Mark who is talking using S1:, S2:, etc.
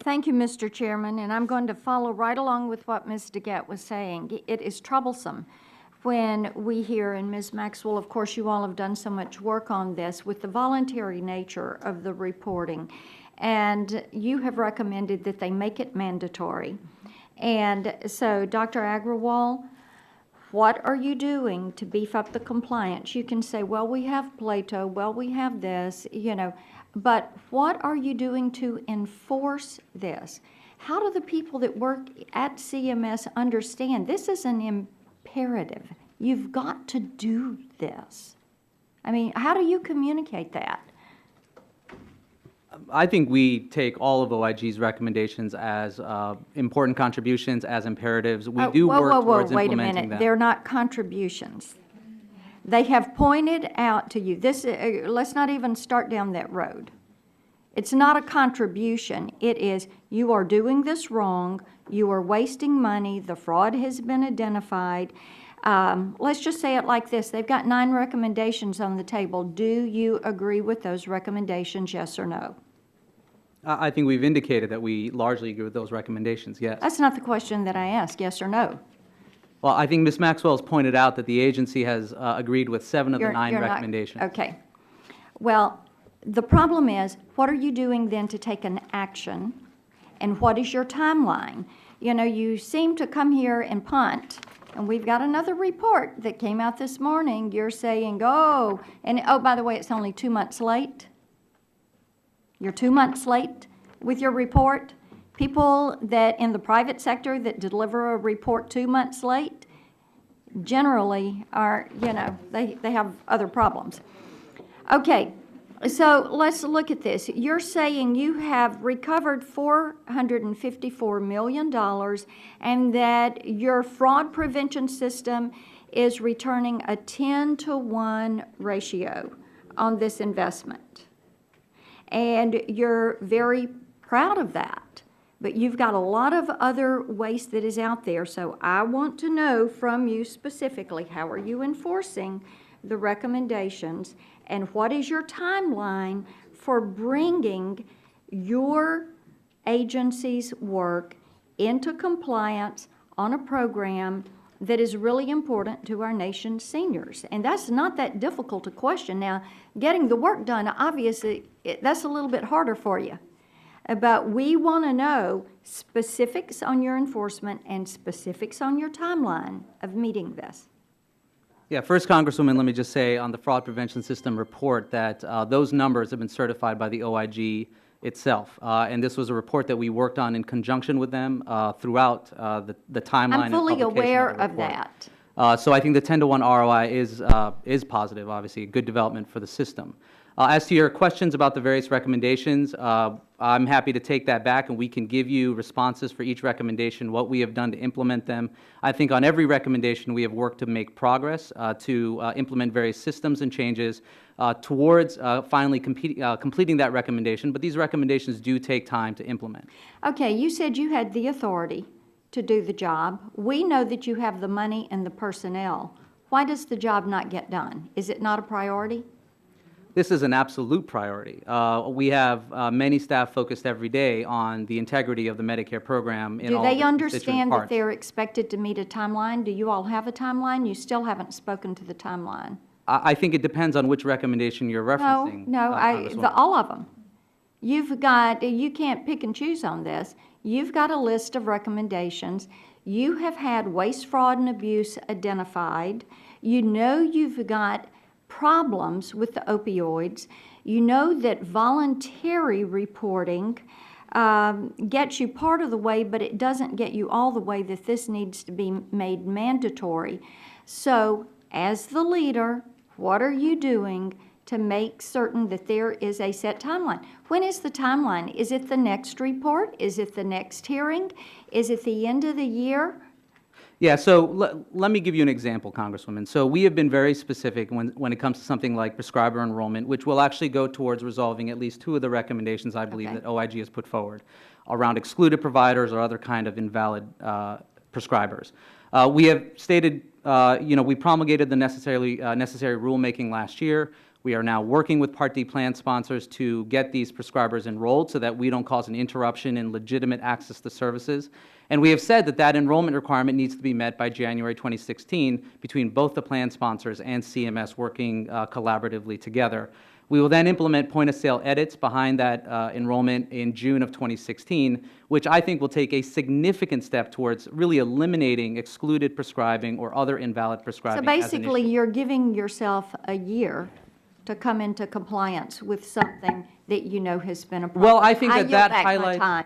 S1: Thank you, Mr. Chairman, and I'm going to follow right along with what Ms. DeGette was saying. It is troublesome when we hear, and Ms. Maxwell, of course, you all have done so much work on this with the voluntary nature of the reporting, and you have recommended that they make it mandatory. And so, Dr. Agrawal, what are you doing to beef up the compliance? You can say, well, we have Plato, well, we have this, you know, but what are you doing to enforce this? How do the people that work at CMS understand this is an imperative? You've got to do this. I mean, how do you communicate that?
S2: I think we take all of OIG's recommendations as important contributions, as imperatives. We do work towards
S1: wait a
S2: implementing
S1: minute.
S2: them.
S1: They're not contributions. They have pointed out to you, this, let's not even start down that road. It's not a contribution. It is, you are doing this wrong, you are wasting money, the fraud has been identified. Let's just say it like this. They've got 9 recommendations on the table. Do you agree with those recommendations, yes or no?
S2: I think we've indicated that we largely agree with those recommendations, yes.
S1: That's not the question that I asked, yes or no.
S2: Well, I think Ms. Maxwell has pointed out that the agency has agreed with 7 of the 9 recommendations.
S1: Okay. Well, the problem is, what are you doing then to take an action, and what is your timeline? You know, you seem to come here and punt, and we've got another report that came out this morning. You're saying, oh, and oh, by the way, it's only 2 months late. You're 2 months late with your report. People that in the private sector that deliver a report 2 months late generally are, you know, they have other problems. Okay, so let's look at this. You're saying you have recovered $454 million and that your fraud prevention system is returning a 10-to-1 ratio on this investment. And you're very proud of that. But you've got a lot of other waste that is out there, so I want to know from you specifically, how are you enforcing the recommendations, and what is your timeline for bringing your agency's work into compliance on a program that is really important to our nation's seniors? And that's not that difficult a question. Now, getting the work done, obviously, that's a little bit harder for you. But we want to know specifics on your enforcement and specifics on your timeline of meeting this.
S2: Yeah, first, Congresswoman, let me just say on the Fraud Prevention System report that those numbers have been certified by the OIG itself. And this was a report that we worked on in conjunction with them throughout the timeline.
S1: I'm fully aware of that.
S2: So I think the 10-to-1 ROI is positive, obviously, a good development for the system. As to your questions about the various recommendations, I'm happy to take that back and we can give you responses for each recommendation, what we have done to implement them. I think on every recommendation we have worked to make progress to implement various systems and changes towards finally completing that recommendation, but these recommendations do take time to implement.
S1: Okay, you said you had the authority to do the job. We know that you have the money and the personnel. Why does the job not get done? Is it not a priority?
S2: This is an absolute priority. We have many staff focused every day on the integrity of the Medicare program in all
S1: Do
S2: of
S1: they
S2: its
S1: understand
S2: constituent
S1: that
S2: parts.
S1: they're expected to meet a timeline? Do you all have a timeline? You still haven't spoken to the timeline.
S2: I think it depends on which recommendation you're referencing.
S1: No,
S2: Congresswoman.
S1: all of them. You've got, you can't pick and choose on this. You've got a list of recommendations. You have had waste, fraud, and abuse identified. You know you've got problems with the opioids. You know that voluntary reporting gets you part of the way, but it doesn't get you all the way, that this needs to be made mandatory. So, as the leader, what are you doing to make certain that there is a set timeline? When is the timeline? Is it the next report? Is it the next hearing? Is it the end of the year?
S2: Yeah, so let me give you an example, Congresswoman. So we have been very specific when it comes to something like prescriber enrollment, which will actually go towards resolving at least 2 of the recommendations I believe that OIG has put forward around excluded providers or other kind of invalid prescribers. We have stated, we promulgated the necessary rulemaking last year. We are now working with Part D plan sponsors to get these prescribers enrolled so that we don't cause an interruption in legitimate access to services. And we have said that that enrollment requirement needs to be met by January 2016 between both the plan sponsors and CMS working collaboratively together. We will then implement point-of-sale edits behind that enrollment in June of 2016, which I think will take a significant step towards really eliminating excluded prescribing or other invalid
S1: So
S2: prescribing as an
S1: basically,
S2: issue.
S1: you're giving yourself a year to come into compliance with something that you know has been a problem.
S2: Well, I think that
S1: yield
S2: that
S1: back my
S2: highlights.
S1: time.